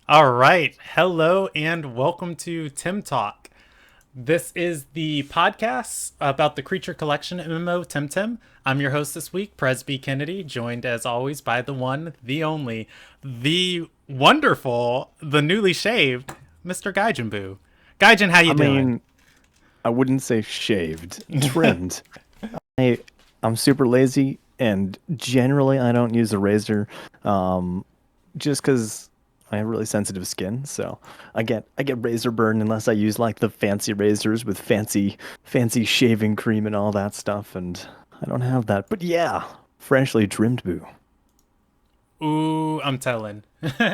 All right. Hello and welcome to Temtalk. This is the podcast about the creature collection MMO Temtem. I'm your host this week, Presby Kennedy, joined as always by the one, the only, the wonderful, the newly shaved Mr. Gaijin Boo. Gaijin, how you I doing? mean, I wouldn't say shaved, trimmed. I I'm super lazy and generally I don't use a razor just 'cause I have really sensitive skin, so I get razor burn unless I use like the fancy razors with fancy shaving cream and all that stuff and I don't have that. But yeah, freshly trimmed boo. Ooh, I'm telling.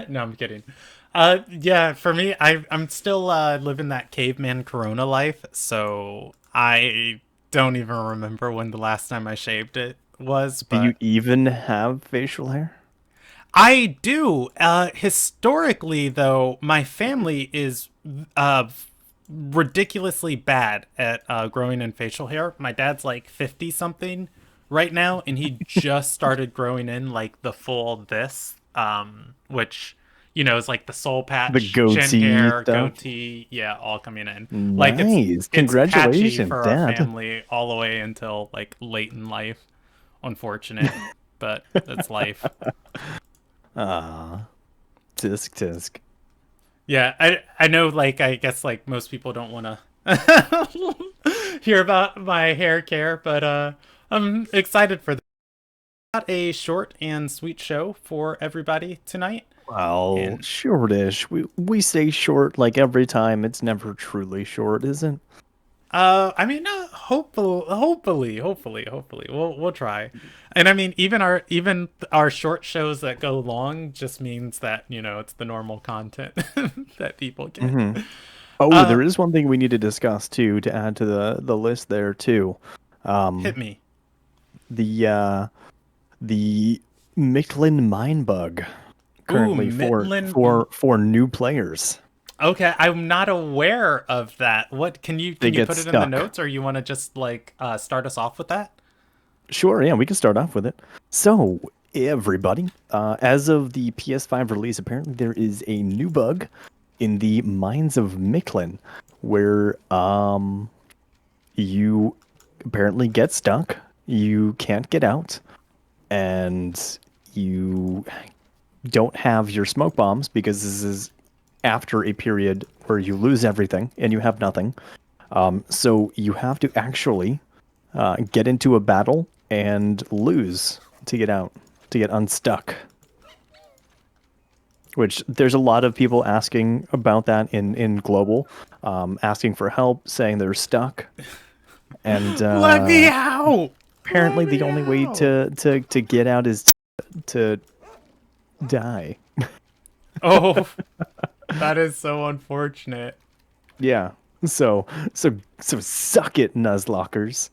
No, I'm kidding. Yeah, for me, I'm still living that caveman Corona life, so I don't even remember when the last time I shaved it was, Do you but even have facial hair? I do. Historically, though, my family is uh ridiculously bad at growing in facial hair. My dad's like 50 something right now, and he just started growing in like the full this, which is like the soul The patch, chin goatee hair, stuff? goatee, yeah, all coming in. Like Nice. it's patchy Congratulations, for our Dad. family all the way until like late in life. Unfortunate, but that's life. Ah, tisk tisk. Yeah, I know. Like, I guess like most people don't want to hear about my hair care, but I'm excited for that. Got a short and sweet show for everybody tonight, Well, and shortish. We say short like every time. It's never truly short, is it? I mean, hopefully, we'll try. And I mean, even our short shows that go long just means that it's the normal content that people get. Hmm. Oh, Uh, there is one thing we need to discuss too to add to the list there too. hit Um, me. the Mictlin mine bug Ooh, currently for Midland. for for new players. Okay, I'm not aware of that. What can you They can you get put it in the stuck. notes, or you want to just like start us off with that? Sure, yeah, we can start off with it. So, everybody, as of the PS5 release, apparently there is a new bug in the Mines of Mictlan where you apparently get stuck, you can't get out, and you don't have your smoke bombs because this is after a period where you lose everything and you have nothing. So you have to actually get into a battle and lose to get out, to get unstuck. Which there's a lot of people asking about that in global, asking for help, saying they're stuck, and Let me out! Let apparently the me only way out! to get out is to die. Oh, that is so unfortunate. Yeah. So so suck it, Nuzlockers.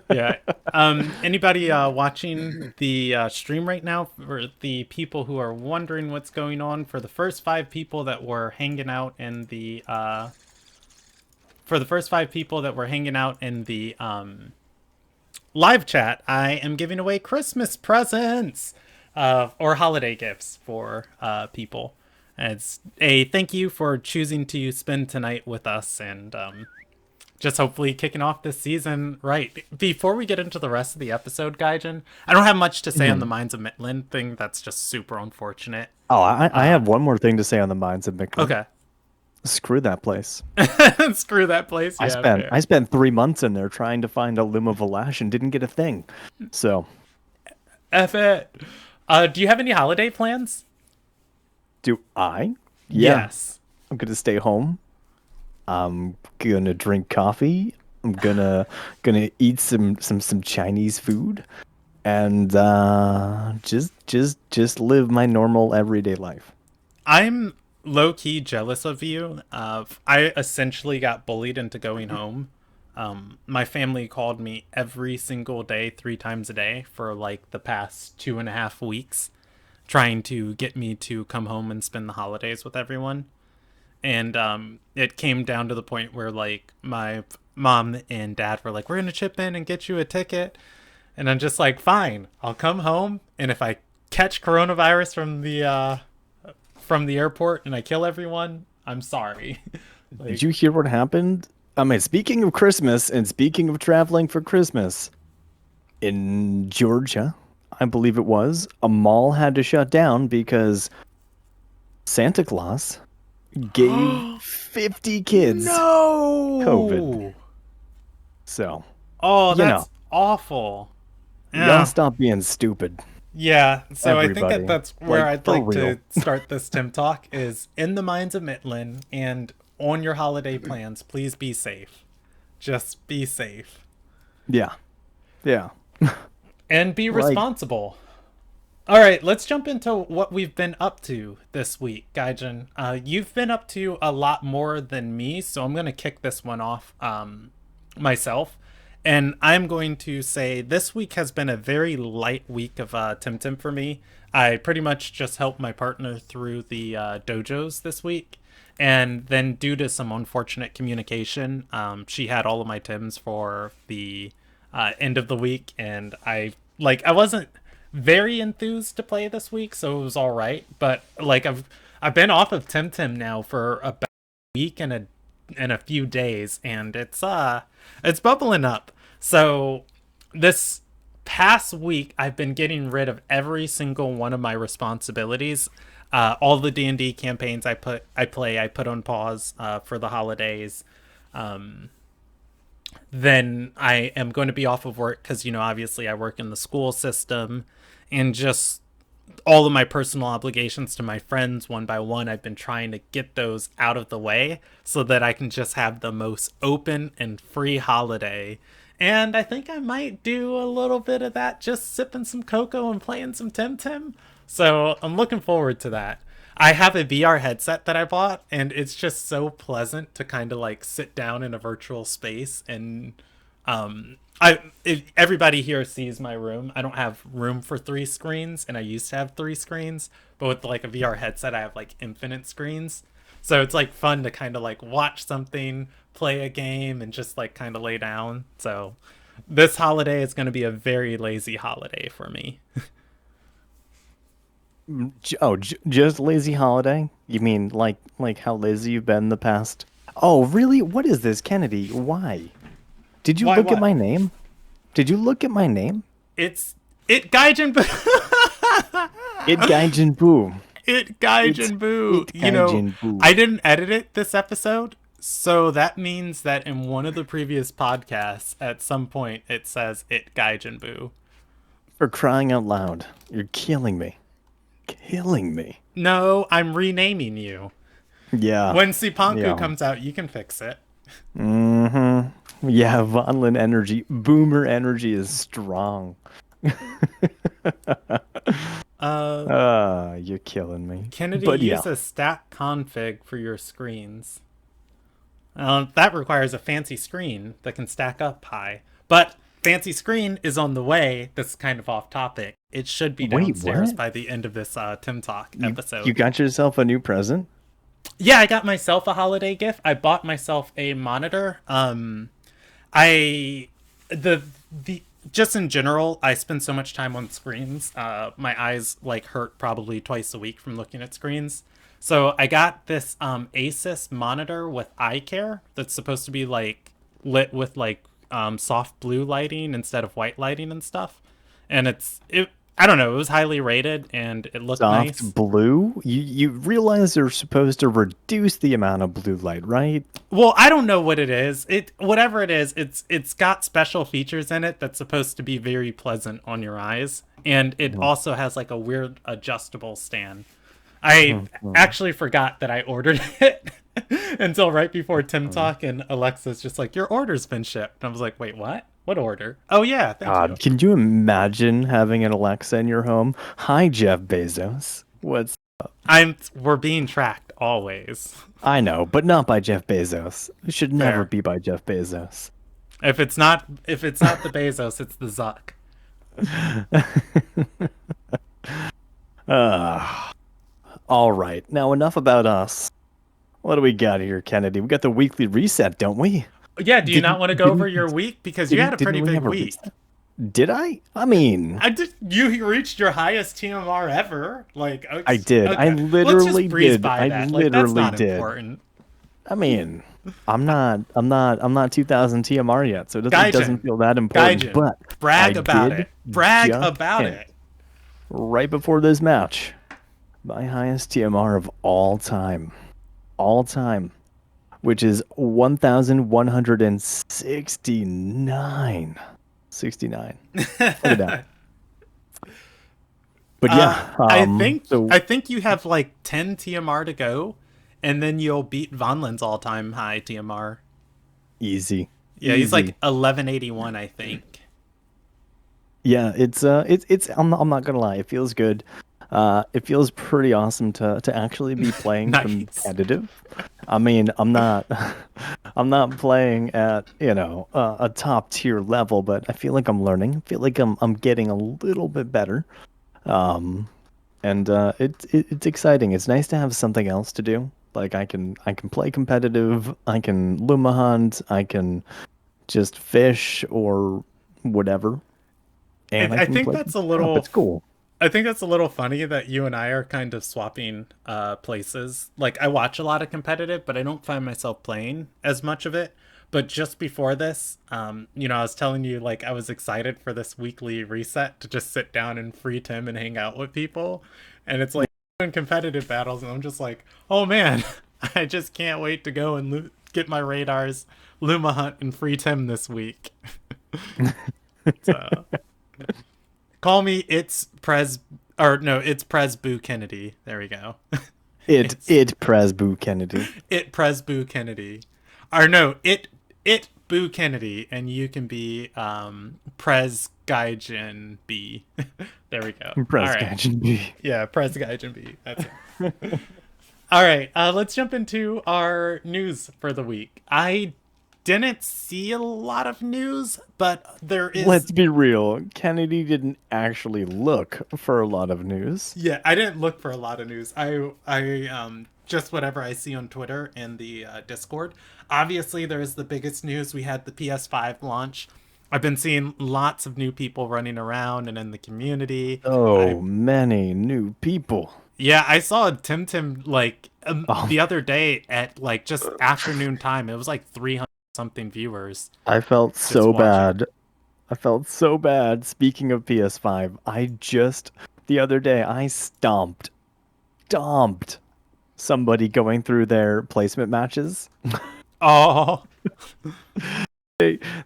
Yeah. Anybody watching the stream right now? For the people who are wondering what's going on, for the first five people that were hanging out in the live chat, I am giving away Christmas presents or holiday gifts for people. And it's a thank you for choosing to spend tonight with us, and just hopefully kicking off this season right. Before we get into the rest of the episode, Gaijin, I don't have much to say on the Mhm. Mines of Midland thing. That's just super unfortunate. Oh, I Uh, have one more thing to say on the Mines of Mictlan. okay. Screw that place. Screw that place. I Yeah, spent fair. I spent 3 months in there trying to find a Luma Valash and didn't get a thing. So, F it. Do you have any holiday plans? do I? Yeah, Yes. I'm gonna stay home. I'm gonna drink coffee. I'm gonna eat some Chinese food and just live my normal everyday life. I'm low key jealous of you. I essentially got bullied into going home. My family called me every single day, 3 times a day, for like the past 2.5 weeks, trying to get me to come home and spend the holidays with everyone. And it came down to the point where like my mom and dad were like, "We're gonna chip in and get you a ticket," and I'm just like, "Fine, I'll come home, and if I catch coronavirus from the airport and I kill everyone, I'm sorry. Did Like, you hear what happened? I mean, speaking of Christmas and speaking of traveling for Christmas, in Georgia, I believe it was, a mall had to shut down because Santa Claus gave 50 kids COVID. no. So, Oh, you know, that's awful. y'all Yeah. stop being stupid, Yeah, so I think that everybody. that's where Like, I'd for like real. to start this Tim talk is in the minds of Mitlin and on your holiday plans, please be safe. Just be safe Yeah. Yeah. and be Like, responsible. All right, let's jump into what we've been up to this week, Gaijin. You've been up to a lot more than me, so I'm going to kick this one off myself. And I'm going to say this week has been a very light week of Temtem for me. I pretty much just helped my partner through the dojos this week. And then, due to some unfortunate communication, she had all of my Tims for the end of the week. And I wasn't very enthused to play this week, so it was all right. But like I've been off of Temtem now for about a week and a few days, and it's bubbling up. So this past week, I've been getting rid of every single one of my responsibilities. All the D&D campaigns I put on pause for the holidays. Then I am going to be off of work because, obviously I work in the school system, and just all of my personal obligations to my friends one by one. I've been trying to get those out of the way so that I can just have the most open and free holiday. And I think I might do a little bit of that, just sipping some cocoa and playing some Temtem. So I'm looking forward to that. I have a VR headset that I bought, and it's just so pleasant to kind of like sit down in a virtual space. And if everybody here sees my room, I don't have room for three screens, and I used to have three screens, but with like a VR headset, I have like infinite screens. So it's like fun to kind of like watch something, play a game, and just like kind of lay down. So this holiday is going to be a very lazy holiday for me. just lazy holiday? You mean like how lazy you've been the past? Oh, really? What is this, Kennedy? Why? Did you Why look at what? my name? Did you look at my name? It's it Gaijin It Gaijin Boo. it It's Gaijin Boo. it Gaijin Boo. I didn't edit it this episode, so that means that in one of the previous podcasts, at some point, it says it Gaijin Boo. For crying out loud. You're killing me. Killing me. No, I'm renaming you. Yeah. When Sipanku Yeah. comes out, you can fix it. Mm-hmm. Yeah, Vonlin energy. Boomer energy is strong. Uh, You're killing me. Kennedy, But yeah. use a stat config for your screens. That requires a fancy screen that can stack up high. But fancy screen is on the way. That's kind of off topic. It should be Wait, downstairs what? by the end of this Tim Talk You episode. got yourself a new present? Yeah, I got myself a holiday gift. I bought myself a monitor. I the just in general, I spend so much time on screens. My eyes like hurt probably twice a week from looking at screens. So I got this Asus monitor with eye care that's supposed to be like lit with like soft blue lighting instead of white lighting and stuff. And it I don't know, it was highly rated and it looked nice. Soft blue? You realize they're supposed to reduce the amount of blue light, right? Well, I don't know what it is. Whatever it is, it's got special features in it that's supposed to be very pleasant on your eyes, and it also has like a weird adjustable stand. I actually forgot that I ordered it until right before Tim Talk, and Alexa's just like, "Your order's been shipped." And I was like, "Wait, what? What order?" Oh yeah, thank you. God, can you imagine having an Alexa in your home? Hi, Jeff Bezos. What's We're being tracked always. I know, but not by Jeff Bezos. It should never Fair. be by Jeff Bezos. If it's not the Bezos, it's the Zuck. All right, now enough about us. What do we got here, Kennedy? We got the weekly reset, don't we? Yeah, do you not Didn't want to go over didn't your week because you had a pretty didn't we big have a week? reset? Did I? I mean, I did. You reached your highest TMR ever. Like, I did. I okay, let's just literally breeze did. by I that. Like, that's literally not did. important. I mean, I'm not 2000 TMR yet, so it doesn't Gaijin, feel that important. Gaijin, But I brag about did it. Brag just about hit it. right before this match my highest TMR of all time, which is 1,169. 69. Look at that. But yeah, I think so I think you have like 10 TMR to go, and then you'll beat Vonlin's all-time high TMR. easy, Yeah, he's like easy. 1181, I think. Yeah, it's I'm not gonna lie, it feels good. It feels pretty awesome to actually be playing Nice. competitive. I mean, I'm not I'm not playing at, a top tier level, but I feel like I'm learning. I feel like I'm getting a little bit better. Um, and it's exciting. It's nice to have something else to do. Like I can play competitive, I can luma hunt, I can just fish or whatever, and I I can think play that's a up. little It's cool. I think that's a little funny that you and I are kind of swapping places. Like I watch a lot of competitive, but I don't find myself playing as much of it. But just before this, I was telling you like I was excited for this weekly reset to just sit down and free Tim and hang out with people. And it's like in competitive battles, and I'm just like, oh man, I just can't wait to go and get my radars, Luma Hunt, and free Tim this week. So call me it's Pres or no, it's Pres Boo Kennedy. There we go. It It's it Pres Boo Kennedy. it Pres Boo Kennedy. Or no, it Boo Kennedy, and you can be Pres Gaijin B. There we go. All Pres right. Gaijin B. Yeah, Pres Gaijin B. That's it. All right, let's jump into our news for the week. I didn't see a lot of news, but there is. Let's be real. Kennedy didn't actually look for a lot of news. Yeah, I didn't look for a lot of news. I just whatever I see on Twitter and the Discord. Obviously, there is the biggest news. We had the PS5 launch. I've been seeing lots of new people running around and in the community. I So many new people. Yeah, I saw Temtem like Um, the other day at like just afternoon time. It was like 300 something viewers I felt just so watching. bad. I felt so bad. Speaking of PS5, the other day, I stomped somebody going through their placement matches. Oh,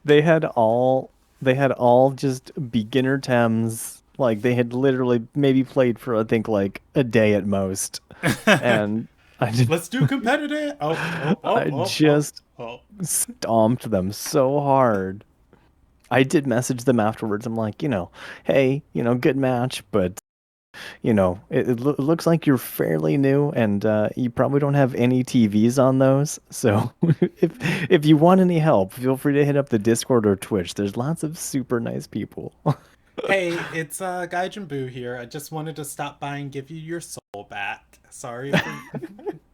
They had all they had all just beginner Thames. Like they had literally maybe played for I think like a day at most. And I just let's do competitive. Oh, oh, oh, I oh, oh, just oh. stomped them so hard. I did message them afterwards. I'm like, hey, good match, but it looks like you're fairly new, and you probably don't have any TVs on those. So if you want any help, feel free to hit up the Discord or Twitch. There's lots of super nice people. Hey, it's Gaijin Boo here. I just wanted to stop by and give you your soul back. Sorry for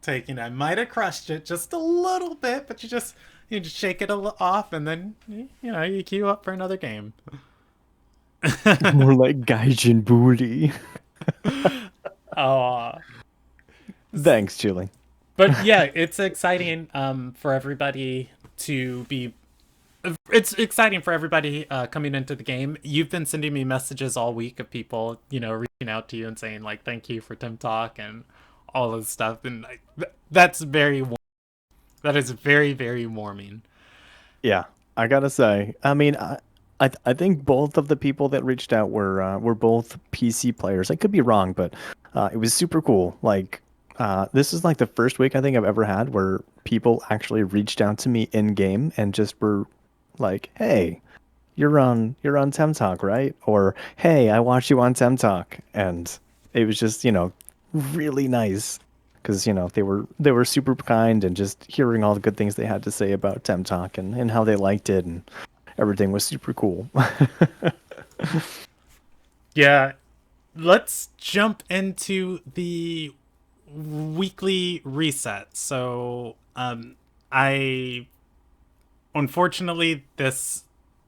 taking it. I might have crushed it just a little bit, but you just shake it off, and then you queue up for another game. More like Gaijin Booty. Oh, Thanks, Julie. but yeah, it's exciting for everybody to be. It's exciting for everybody coming into the game. You've been sending me messages all week of people, reaching out to you and saying like, "Thank you for Temtalk" and all this stuff, and that's that is very very warming. Yeah, I gotta say. I mean, I think both of the people that reached out were both PC players. I could be wrong, but it was super cool. Like, this is like the first week I think I've ever had where people actually reached out to me in game and just were like, "Hey, you're on Temtalk, right?" Or, "Hey, I watched you on Temtalk," and it was just really nice because they were super kind and just hearing all the good things they had to say about Temtalk and how they liked it and everything was super cool. Yeah, let's jump into the weekly reset. So, I unfortunately this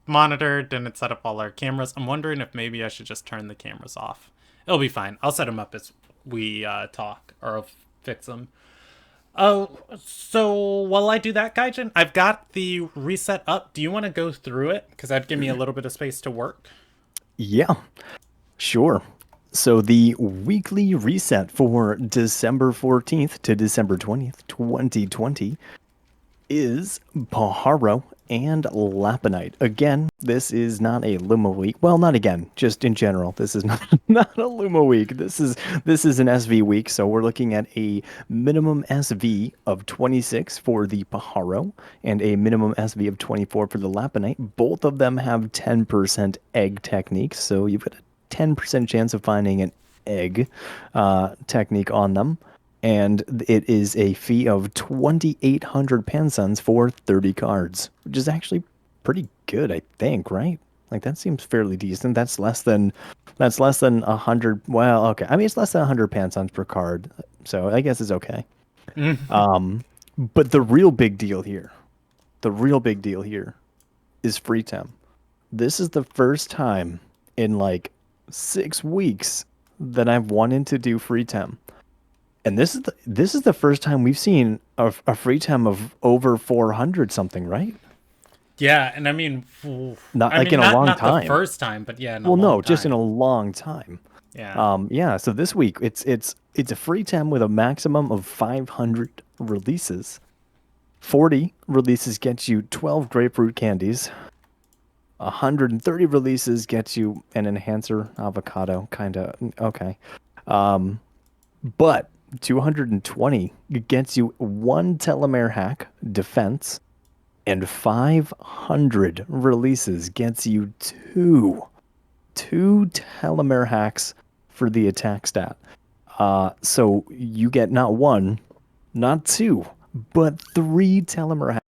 monitor, didn't set up all our cameras. I'm wondering if maybe I should just turn the cameras off. It'll be fine. I'll set them up as we talk, or I'll fix them. Oh, so while I do that, Gaijin, I've got the reset up. Do you want to go through it? Because that'd give me a little bit of space to work. Yeah, sure. So the weekly reset for December 14th to December 20th, 2020 is Paharo and Lapunite. Again, this is not a Luma week. Well, not again, just in general. This is not, not a Luma week. This is an SV week, so we're looking at a minimum SV of 26 for the Paharo and a minimum SV of 24 for the Lapunite. Both of them have 10% egg techniques, so you've got a 10% chance of finding an egg technique on them, and it is a fee of 2,800 pansons for 30 cards, which is actually pretty good, I think, right? Like that seems fairly decent. That's less than 100. Well, okay. I mean, it's less than 100 pansons per card, so I guess it's okay. But the real big deal here is free temp. This is the first time in like 6 weeks that I've wanted to do free temp. And this is the first time we've seen a free time of over 400 something, right? Yeah, and Not like in a not long not the time. first time, but yeah, in a Well, long no, just in a time. long time. Yeah. Yeah. So this week it's a free time with a maximum of 500 releases. 40 releases gets you 12 grapefruit candies. 130 releases gets you an enhancer avocado, kind of okay. But 220 gets you one telomere hack defense, and 500 releases gets you two telomere hacks for the attack stat. So you get not one, not two, but three telomere hacks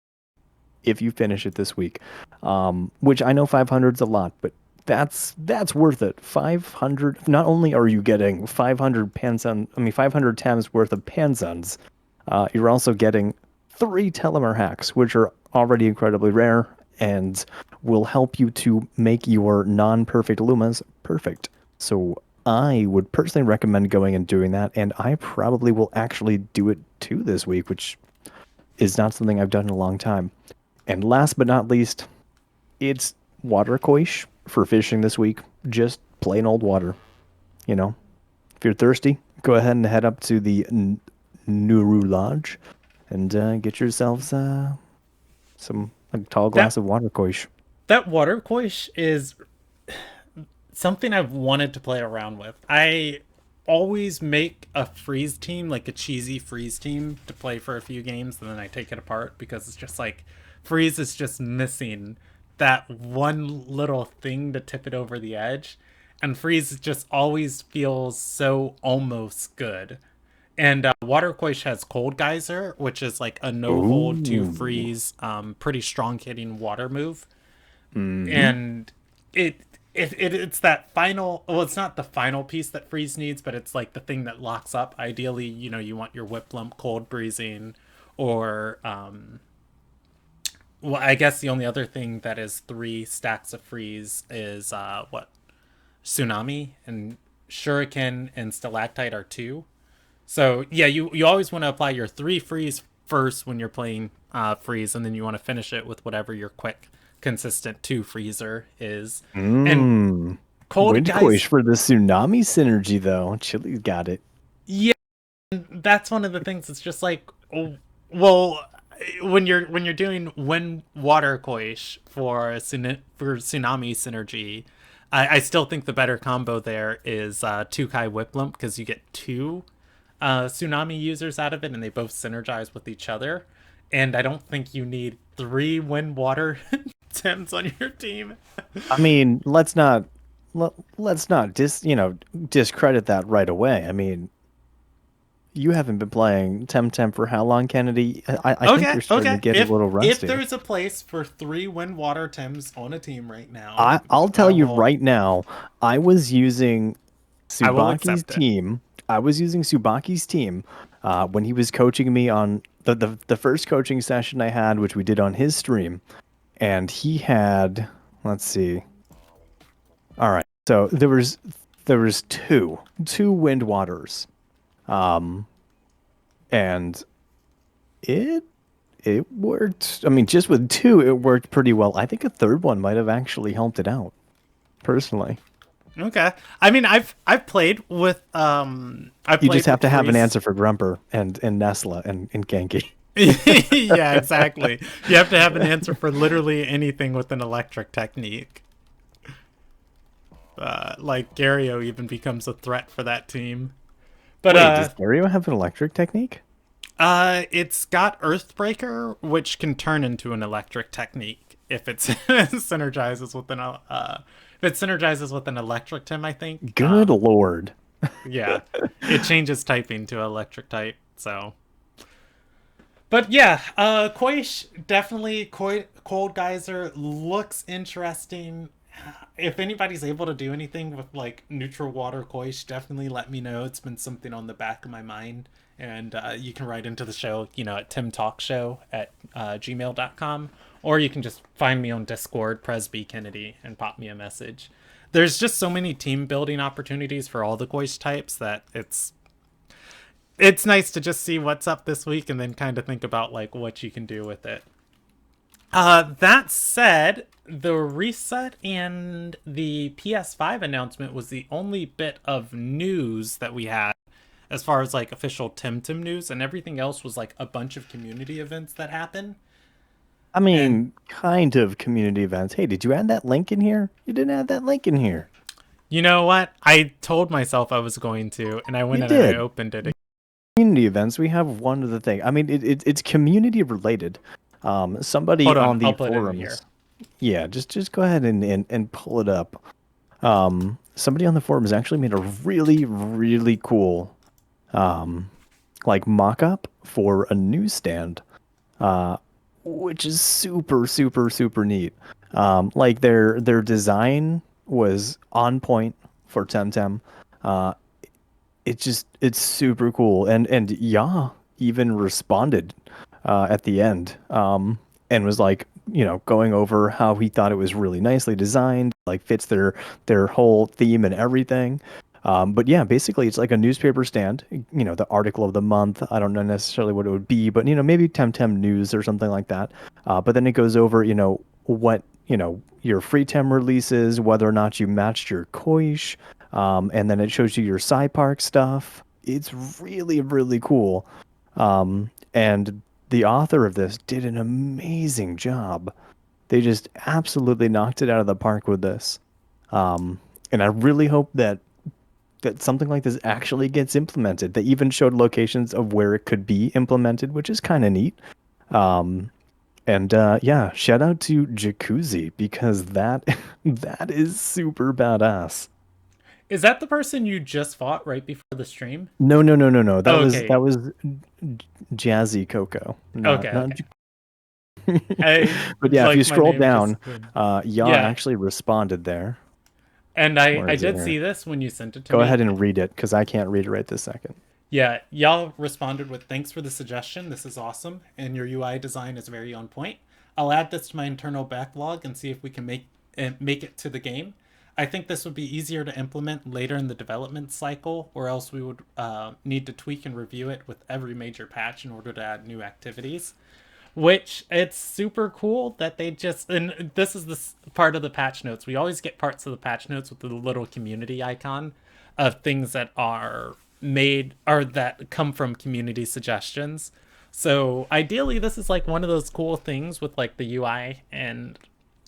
if you finish it this week. Which I know 500 is a lot, but that's worth it. 500. Not only are you getting 500 panzons, I mean 500 Tams worth of panzons, you're also getting three telomere hacks, which are already incredibly rare and will help you to make your non-perfect Lumas perfect. So I would personally recommend going and doing that, and I probably will actually do it too this week, which is not something I've done in a long time. And last but not least, it's water koish for fishing this week. Just plain old water. You know, if you're thirsty, go ahead and head up to the Nuru Lodge and get yourselves some a tall glass That of water koish. that water quiche is something I've wanted to play around with. I always make a freeze team, like a cheesy freeze team, to play for a few games, and then I take it apart because it's just like freeze is just missing that one little thing to tip it over the edge, and freeze just always feels so almost good. And Water Quash has Cold Geyser, which is like a no hold to Ooh. freeze, pretty strong hitting water move, Mm-hmm. and it's that final, well, it's not the final piece that freeze needs, but it's like the thing that locks up. Ideally, you want your whip lump cold breezing, or well, I guess the only other thing that is three stacks of freeze is what, tsunami, and shuriken and stalactite are two. So yeah, you always want to apply your three freeze first when you're playing freeze, and then you want to finish it with whatever your quick, consistent two freezer is. And Mmm. cold Wind koish guys, for the tsunami synergy though. Chili's got it. yeah, that's one of the things. It's just like, oh, well, when you're doing wind water koish for tsunami synergy, I still think the better combo there is Tukai Whiplump, because you get two tsunami users out of it, and they both synergize with each other. And I don't think you need three wind water Tims on your team. I mean, let's not discredit that right away. I mean, you haven't been playing Temtem for how long, Kennedy? I think Okay, you're starting to okay. get a little If rusty. there's a place for three wind water Tims on a team right now, I'll tell I you will right now, I was using I will Subaki's accept it. team. I was using Subaki's team when he was coaching me on the first coaching session I had, which we did on his stream, and he had Let's see. All right. So there was two wind waters. Um, and it it worked. I mean, just with two, it worked pretty well. I think a third one might have actually helped it out, personally. Okay. I mean, I've played with I've You just played have with to have three. an answer for Grumper and Nestle and Genki. Yeah, exactly. You have to have an answer for literally anything with an electric technique. Like Gario even becomes a threat for that team. But Wait, does Dario have an electric technique? it's got Earthbreaker, which can turn into an electric technique if it synergizes with an if it synergizes with an electric Tim, I think. Good lord. Yeah, it changes typing to electric type. So, but yeah, Koish definitely Cold Geyser looks interesting. If anybody's able to do anything with like neutral water Koish, definitely let me know. It's been something on the back of my mind. And you can write into the show, at temtalkshow at gmail.com. Or you can just find me on Discord, Presby Kennedy, and pop me a message. There's just so many team building opportunities for all the Koish types that it's nice to just see what's up this week and then kind of think about like what you can do with it. That said, the reset and the PS5 announcement was the only bit of news that we had as far as like official Temtem news, and everything else was like a bunch of community events that happen. I And mean, kind of community events. Hey, did you add that link in here? You didn't add that link in here. you know what? I told myself I was going to, and I You went and I did. opened it. Community events, we have one other thing. I mean, it's community related. Somebody Hold on, on I'll the put it in here. forums, yeah, just go ahead and pull it up. Somebody on the forums actually made a really, really cool, um, like mock-up for a newsstand, uh, which is super, super, super neat. Like their design was on point for Temtem. Uh, it's super cool, and Ya even responded at the end, and was like, going over how he thought it was really nicely designed, like fits their whole theme and everything. But yeah, basically it's like a newspaper stand, the article of the month. I don't know necessarily what it would be, but maybe Temtem News or something like that. But then it goes over, what, your free tem releases, whether or not you matched your Koish, and then it shows you your Sci Park stuff. It's really, really cool. And the author of this did an amazing job. They just absolutely knocked it out of the park with this. And I really hope that something like this actually gets implemented. They even showed locations of where it could be implemented, which is kind of neat. Um, and yeah, shout out to Jacuzzi because that that is super badass. Is that the person you just fought right before the stream? No, no, no, no, no. That Oh, was that okay. was Jazzy Coco, not Okay, not. okay. I But yeah, if you like my scroll name down, just went. Ya Yeah, actually responded there. and I Where I is it did here? see this when you sent it to Go me. ahead and read it because I can't read it right this second. Yeah, y'all responded with thanks for the suggestion. This is awesome, and your UI design is very on point. I'll add this to my internal backlog and see if we can make it to the game. I think this would be easier to implement later in the development cycle, or else we would need to tweak and review it with every major patch in order to add new activities. Which it's super cool that they just, and this is this part of the patch notes. We always get parts of the patch notes with the little community icon of things that are made or that come from community suggestions. So ideally, this is like one of those cool things with like the UI and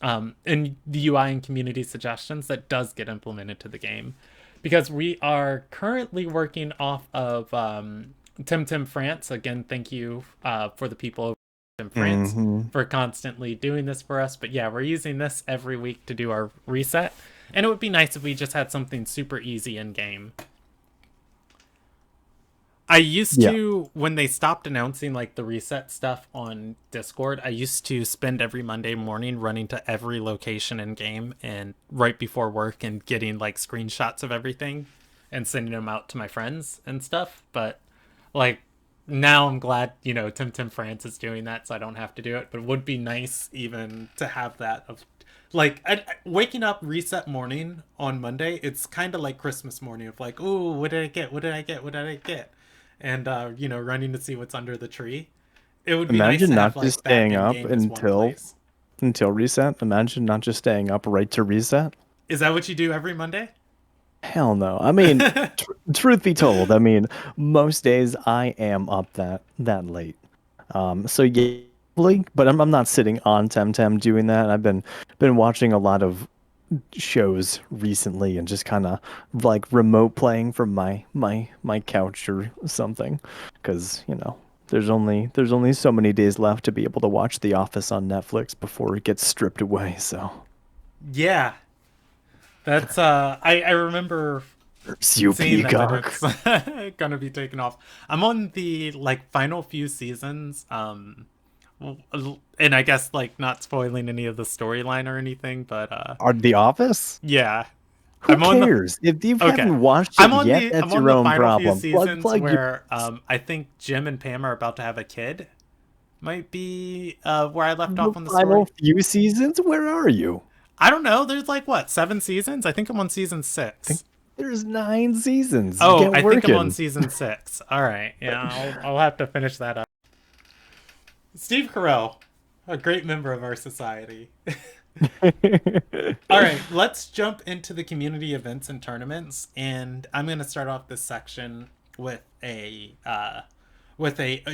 the UI and community suggestions that does get implemented to the game, because we are currently working off of Temtem France. Again, thank you for the people in France Hmm. for constantly doing this for us. But yeah, we're using this every week to do our reset. And it would be nice if we just had something super easy in game. I used Yeah. to, when they stopped announcing like the reset stuff on Discord, I used to spend every Monday morning running to every location in game and right before work and getting like screenshots of everything and sending them out to my friends and stuff. But like now I'm glad, Tim France is doing that so I don't have to do it. But it would be nice even to have that of Like waking up reset morning on Monday, it's kind of like Christmas morning of like, ooh, what did I get? What did I get? What did I get? And running to see what's under the tree. It would be nice Imagine to have not just like that staying in up game as one place. until reset. Imagine not just staying up right to reset. Is that what you do every Monday? Hell no. I mean, truth be told, I mean, most days I am up that late. So yeah, but I'm not sitting on Temtem doing that. I've been watching a lot of shows recently and just kind of like remote playing from my couch or something, because there's only so many days left to be able to watch The Office on Netflix before it gets stripped away. So, Yeah, that's I remember you seeing that peacock. it's gonna be taken off. I'm on the like final few seasons. And I guess like not spoiling any of the storyline or anything, but Are The Office? yeah, Who I'm on the cares? If you okay. haven't watched it yet, I'm that's on your the own final few problem. seasons Plug your. where I think Jim and Pam are about to have a kid. Might be where I left The off on the final story. few seasons? Where are you? I don't know. There's like what, 7 seasons? I think I'm on season I think 6. there's 9 seasons. Oh, Get I think I'm on working. season 6. All right, yeah, I'll have to finish that up. Steve Carell, a great member of our society. All right, let's jump into the community events and tournaments, and I'm going to start off this section with a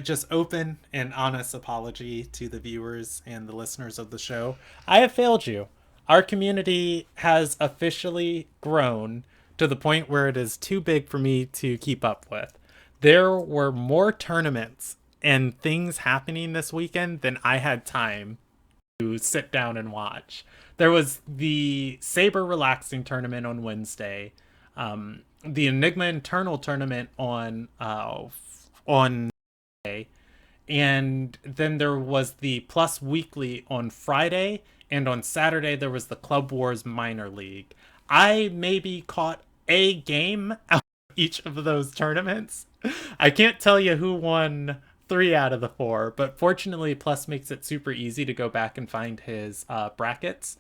just open and honest apology to the viewers and the listeners of the show. I have failed you. Our community has officially grown to the point where it is too big for me to keep up with. There were more tournaments and things happening this weekend than I had time to sit down and watch. There was the Saber Relaxing tournament on Wednesday, the Enigma Internal tournament on Day, and then there was the Plus Weekly on Friday, and on Saturday there was the Club Wars Minor League. I maybe caught a game out of each of those tournaments. I can't tell you who won 3 out of the 4, but fortunately, Plus makes it super easy to go back and find his brackets.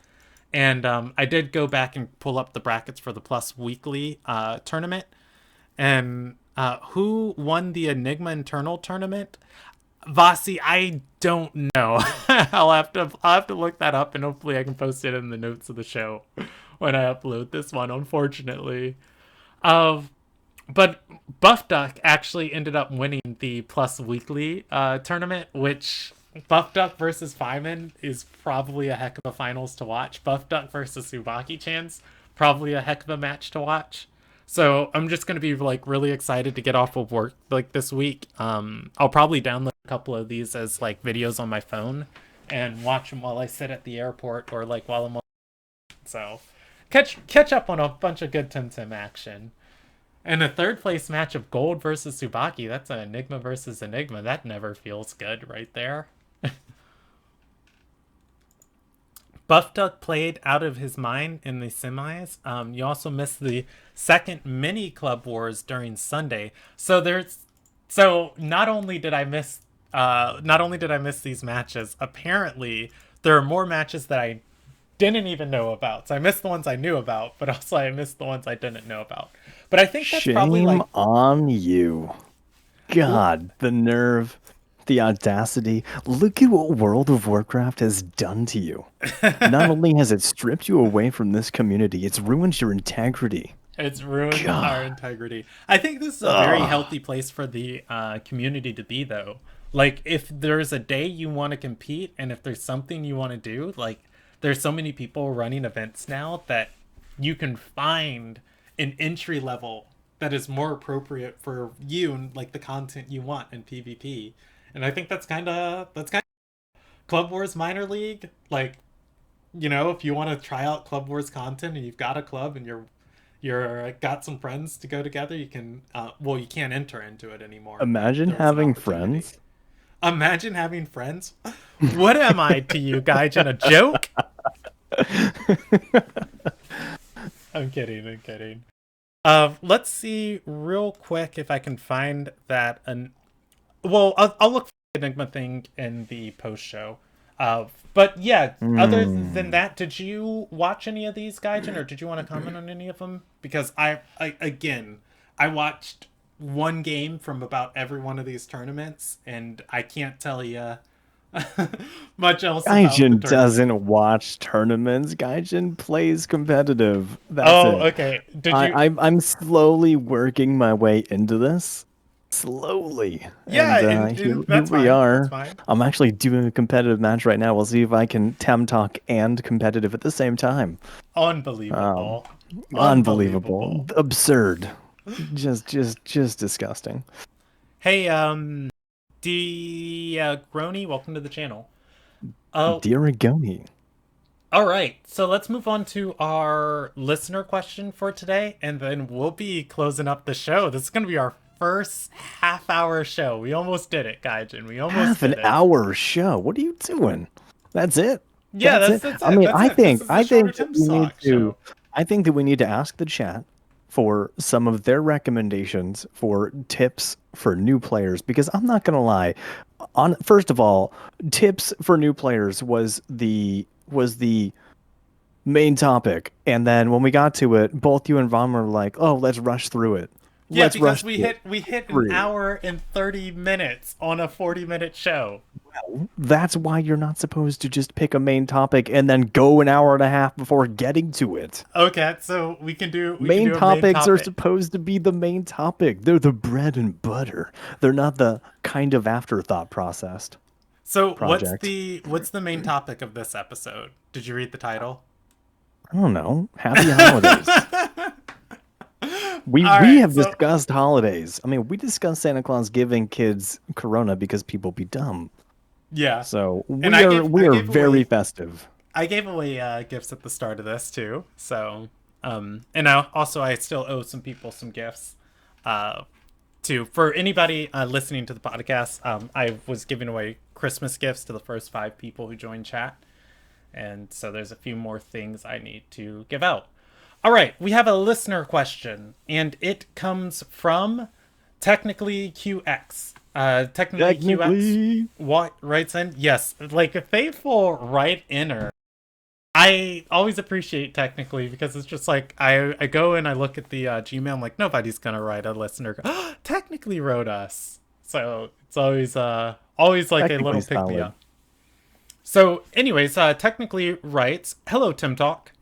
And I did go back and pull up the brackets for the Plus Weekly tournament. And who won the Enigma Internal tournament? Vasi, I don't know. I'll have to look that up, and hopefully I can post it in the notes of the show when I upload this one. Unfortunately, um, but Buff Duck actually ended up winning the Plus Weekly tournament, which Buff Duck versus Feynman is probably a heck of a finals to watch. Buff Duck versus Subaki Chance, probably a heck of a match to watch. So I'm just gonna be like really excited to get off of work like this week. I'll probably download a couple of these as like videos on my phone and watch them while I sit at the airport or like while I'm on. So catch up on a bunch of good Temtem action. And a third place match of Gold versus Tsubaki. That's an Enigma versus Enigma. That never feels good right there. Buff Duck played out of his mind in the semis. You also missed the second mini Club Wars during Sunday. So not only did I miss these matches, apparently there are more matches that I didn't even know about. So I missed the ones I knew about, but also I missed the ones I didn't know about. But I think that's probably Shame like on you. God, the nerve, the audacity. Look at what World of Warcraft has done to you. Not only has it stripped you away from this community, it's ruined your integrity. it's ruined our God. integrity. I think this is a very Ugh. healthy place for the community to be, though. Like, if there's a day you want to compete, and if there's something you want to do, like, there's so many people running events now that you can find an entry level that is more appropriate for you and like the content you want in PvP. And I think that's kind of Club Wars Minor League. Like, if you want to try out Club Wars content and you've got a club and you're got some friends to go together, you can well, you can't enter into it anymore, but Imagine there was an having opportunity. friends. Imagine having friends. What am I to you, Gaijin? A joke? I'm kidding. I'm kidding. Let's see real quick if I can find that. Well, I'll look for the Enigma thing in the post show. But yeah, other than Mm. that, did you watch any of these, Gaijin, or did you want to comment on any of them? Because I again, I watched one game from about every one of these tournaments, and I can't tell you much else about the Gaijin tournament. doesn't watch tournaments. Gaijin plays competitive. That's Oh, it. okay. Did you? I'm slowly working my way into this. Slowly. Yeah, And and here that's we fine. That's are. fine. I'm actually doing a competitive match right now. We'll see if I can Temtalk and competitive at the same time. Um, Unbelievable. Unbelievable. Unbelievable. Absurd. Just disgusting. Hey, D Grony, welcome to the channel. Oh, Dirigoni. all right. So let's move on to our listener question for today, and then we'll be closing up the show. This is going to be our first half-hour show. We almost did it, Gaijin. We almost Half an did it. hour show. What are you doing? That's it. Yeah, That's it. that's I it. mean, That's it. This is the I shorter think that Tim's we need talk to show. ask the chat for some of their recommendations for tips for new players because I'm not gonna lie. On first of all, tips for new players was the main topic. And then when we got to it, both you and Von were like, "Oh, let's rush through it. Yeah, Let's because rush we through it." hit an Rude. hour and 30 minutes on a 40-minute show. That's why you're not supposed to just pick a main topic and then go an hour and a half before getting to it. Okay, so we can Main do a main topics are topic. supposed to be the main topic. They're the bread and butter. They're not the kind of afterthought processed So project. what's the main topic of this episode? Did you read the title? I don't know. Happy holidays. All We right, have so discussed holidays. I mean, we discussed Santa Claus giving kids corona because people be dumb. yeah, So and we are very festive. I gave away gifts at the start of this too. So and now also I still owe some people some gifts. Uh, too for anybody listening to the podcast. I was giving away Christmas gifts to the first 5 people who joined chat, and so there's a few more things I need to give out. All right, we have a listener question, and it comes from technically QX. Technically QX Technically, what writes in? Yes, like a faithful right inner. I always appreciate technically because it's just like I go and I look at the Gmail. I'm like nobody's gonna write a listener. Technically wrote us, so it's always like a technically little pick me solid. up. So, anyways, technically writes, "Hello, Tim Talk.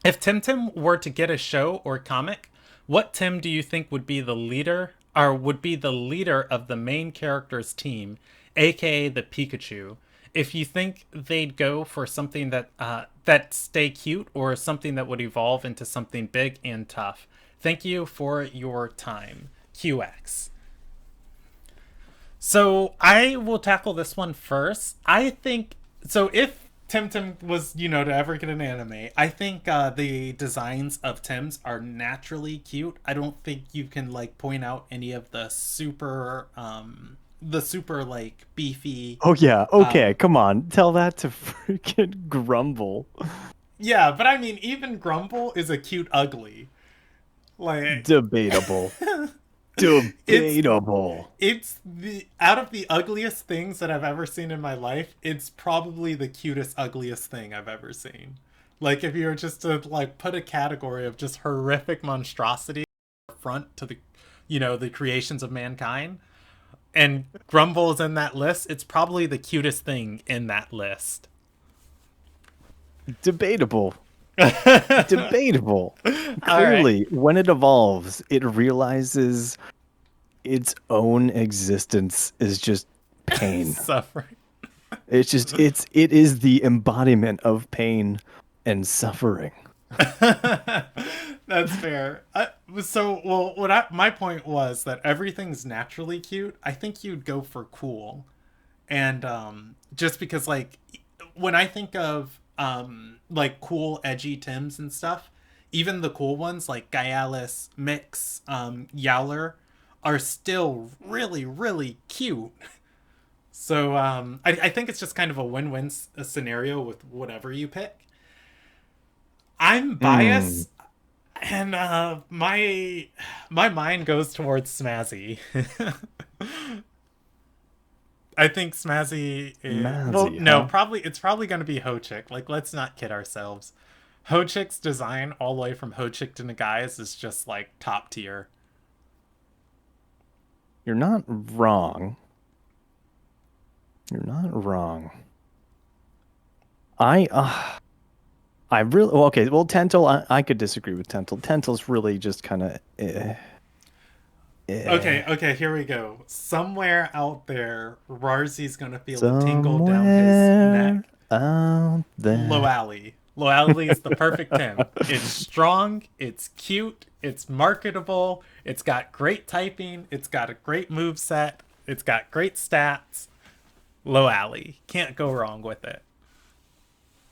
If Temtem were to get a show or comic, what Tim do you think would be the leader or would be the leader of the main character's team, aka the Pikachu? If you think they'd go for something that stay cute or something that would evolve into something big and tough. Thank you for your time, QX." So I will tackle this one first. I think so. If Temtem was, to ever get an anime, I think the designs of Tim's are naturally cute. I don't think you can like point out any of the super like beefy. Oh yeah, Uh, okay, come on. Tell that to freaking Grumble. yeah, but I mean, even Grumble is a cute ugly. Like Debatable. it's Debatable. it's the out of the ugliest things that I've ever seen in my life, it's probably the cutest, ugliest thing I've ever seen. Like if you were just to like put a category of just horrific monstrosity front to the creations of mankind, and Grumble is in that list, it's probably the cutest thing in that list. Debatable. All Debatable. right. Clearly, when it evolves, it realizes its own existence is just pain. Suffering. It is the embodiment of pain and suffering. That's fair. Well, my point was that everything's naturally cute. I think you'd go for cool, and just because like when I think of like cool edgy Tims and stuff, even the cool ones like Gyalis, Mix, Yowler are still really really cute. So I think it's just kind of a win-win scenario with whatever you pick. I'm Hmm. biased, and my mind goes towards Smazzy. I think Smazzy well, Mazzy, no, huh? probably it's probably gonna be Hochick. Like, let's not kid ourselves. Hochick's design all the way from Hochick to Nagai's is just like top tier. You're not wrong. You're not wrong. I I really well, okay. Well, Tental, I could disagree with Tental. Tental's really just kind of Okay, eh. okay, here we go. Somewhere out there, Rarzy's gonna feel a tingle down his Somewhere neck. out there. Loali. Loali is the perfect Tim. It's strong, it's cute, it's marketable, it's got great typing, it's got a great move set, it's got great stats. Loali. Can't go wrong with it.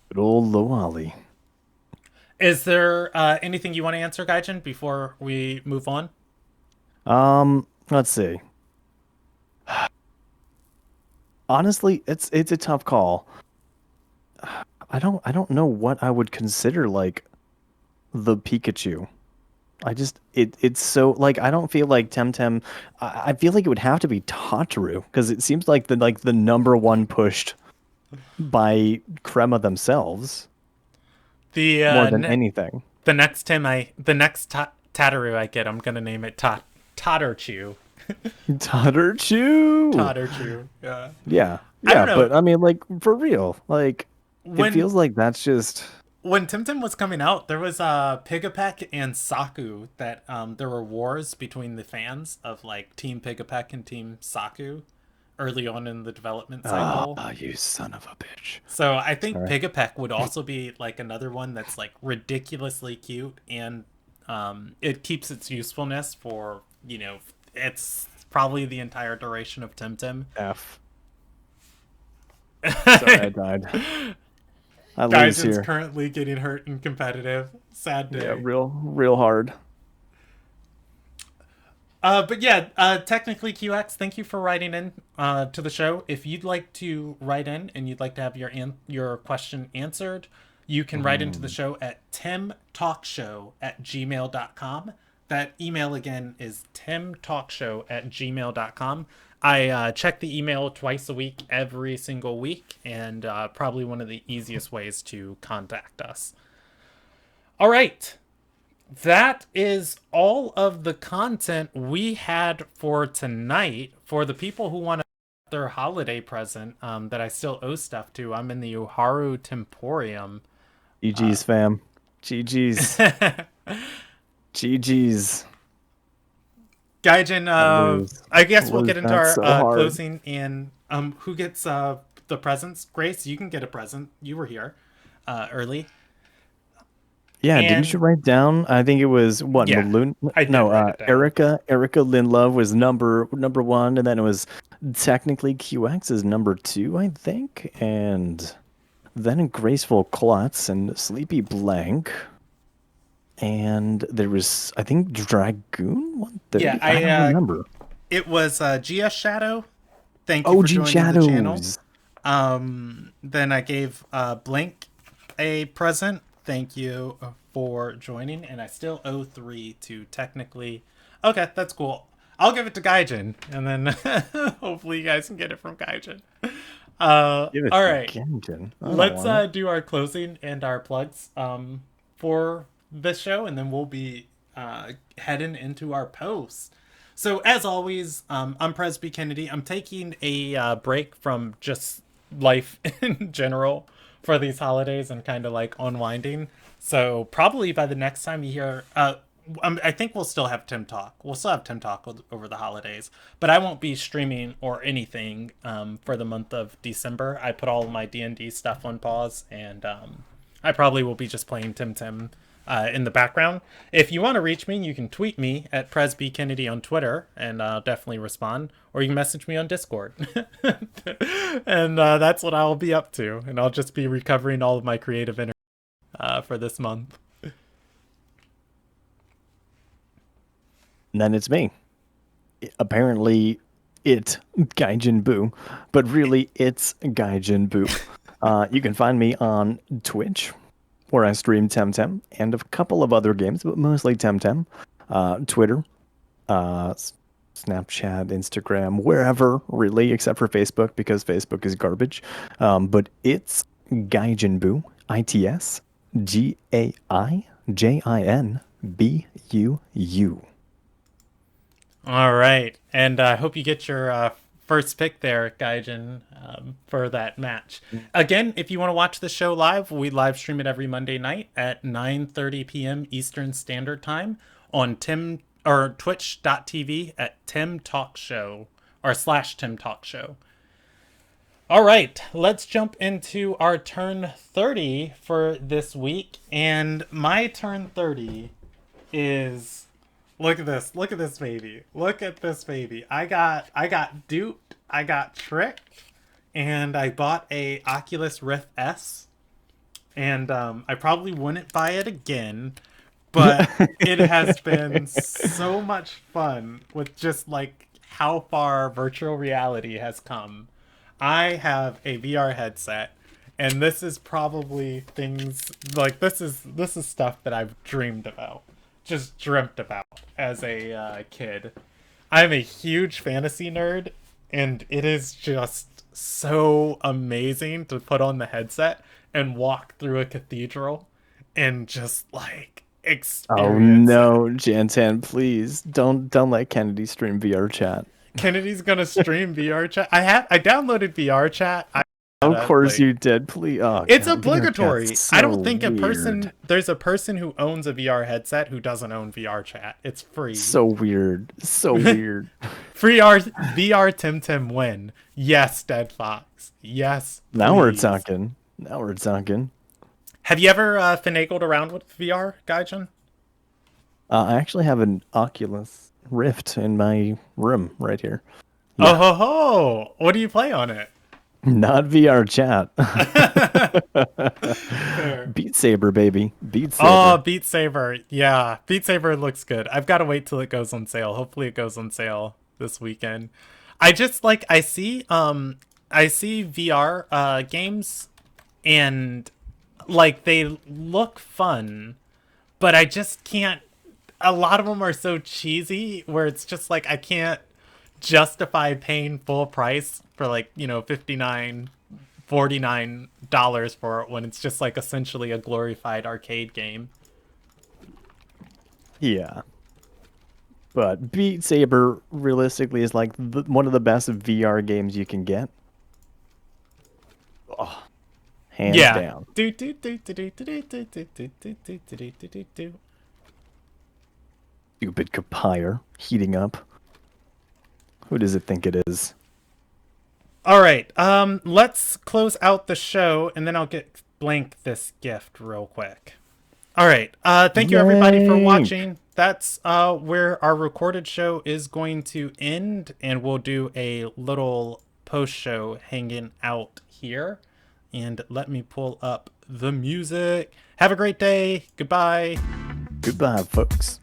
Good old Loali. Is there anything you want to answer, Gaijin, before we move on? Let's see. Honestly, it's a tough call. I don't know what I would consider like the Pikachu. It's so like I don't feel like Temtem. I feel like it would have to be Tataru because it seems like the number one pushed by Crema themselves The more than anything. the next Tataru I get, I'm gonna name it Totterchew. Tataru. Totterchew. Yeah. Yeah, I yeah, don't know. but I mean, like for real, like it When feels like that's just when Temtem was coming out, there was Pigapek and Saku that there were wars between the fans of like Team Pigapek and Team Saku early on in the development cycle. you son of a bitch. So I think Sorry. Pigapek would also be like another one that's like ridiculously cute and it keeps its usefulness for, it's probably the entire duration of Temtem. F. Sorry, I died. I lose Gaijin's here. currently getting hurt in competitive. Sad Yeah, day. real hard. But yeah, technically QX, thank you for writing in to the show. If you'd like to write in and you'd like to have your question answered, you can write into the Mm. show at temtalkshow@gmail.com. That email again is temtalkshow@gmail.com. I check the email twice a week, every single week, and probably one of the easiest ways to contact us. All right, that is all of the content we had for tonight. For the people who want their holiday present that I still owe stuff to, I'm in the Uharu Temporium. GG's fam. GG's. GG's. Gaijin, I lose. I I guess we'll lose get into that our so hard. closing and who gets the presents. Grace, you can get a present. You were here early. Yeah, didn't And you write down? I think it was what yeah, Maloon? I did No, write it down. Erica Lynn Love was number one, and then it was technically QX is number two, I think, and then Graceful Klutz and Sleepy Blank, and there was I think Dragoon Yeah, 130. I don't remember. it was GS Shadow. Thank you for OG joining the channel. Shadows. Then I gave Blink a present. Thank you for joining, and I still owe 3 to technically. Okay, that's cool. I'll give it to Gaijin, and then hopefully you guys can get it from Gaijin. Give it All to right, Genjin. I don't let's want it. do our closing and our plugs for this show, and then we'll be heading into our posts. So as always, I'm Presby Kennedy. I'm taking a break from just life in general for these holidays and kind of like unwinding. So probably by the next time you hear, I think we'll still have Tim Talk. We'll still have Tim Talk over the holidays, but I won't be streaming or anything for the month of December. I put all of my D&D stuff on pause, and I probably will be just playing Temtem in the background. If you want to reach me, you can tweet me at Presby Kennedy on Twitter, and I'll definitely respond. Or you can message me on Discord, and that's what I'll be up to. And I'll just be recovering all of my creative energy for this month. And then it's me. Apparently, it Gaijin Boo, but really it's Gaijin Boo. You can find me on Twitch, where I stream Temtem and a couple of other games, but mostly Temtem. Twitter, uh, Snapchat, Instagram, wherever, really, except for Facebook because Facebook is garbage. But it's Gaijinbu, ITSGAIJINBUU. All right, and I hope you get your first pick there, Gaijin, for that match. Again, if you want to watch the show live, we live stream it every Monday night at 9:30 p.m. Eastern Standard Time on twitch.tv at temtalkshow or /temtalkshow. All right, let's jump into our turn 30 for this week, and my turn 30 is. Look at this. Look at this baby. Look at this baby. I got duped. I got tricked. And I bought a Oculus Rift S. And I probably wouldn't buy it again. But it has been so much fun with just like how far virtual reality has come. I have a VR headset, and this is probably things like this is stuff that I've dreamed about, just dreamt about as a kid. I'm a huge fantasy nerd, and it is just so amazing to put on the headset and walk through a cathedral and just like Oh experience it. no, Jantan, please don't let Kennedy stream VR chat. Kennedy's gonna stream VR chat. I downloaded VR chat. I Of gotta course like you did. Please. Oh it's god, VR chat's obligatory. I so don't think weird. there's a person who owns a VR headset who doesn't own VR chat. It's free. So weird. So weird. Free VR Temtem win. Yes, Dead Fox. Yes, Now we're please. talking. Now we're talking. Have you ever finagled around with VR, Gaijin? I actually have an Oculus Rift in my room right here. Oh Yeah, ho ho! What do you play on it? not VR chat. Fair. Beat Saber, baby. Beat Oh, Saber. Beat Saber. Yeah, Beat Saber looks good. I've got to wait till it goes on sale. Hopefully it goes on sale this weekend. I just like I see VR games and like they look fun, but I just can't a lot of them are so cheesy where it's just like I can't justify paying full price for like, 59 $49 for it when it's just like essentially a glorified arcade game. Yeah. But Beat Saber realistically is like one of the best VR games you can get. Oh, hands Yeah. down. Do do do do do do do do do do do do do do do. Stupid Capire heating up. Who does it think it is? All right. Let's close out the show and then I'll get blank this gift real quick. All right. Thank you everybody for Blank. watching. That's where our recorded show is going to end, and we'll do a little post show hanging out here. And let me pull up the music. Have a great day. Goodbye. Goodbye, folks.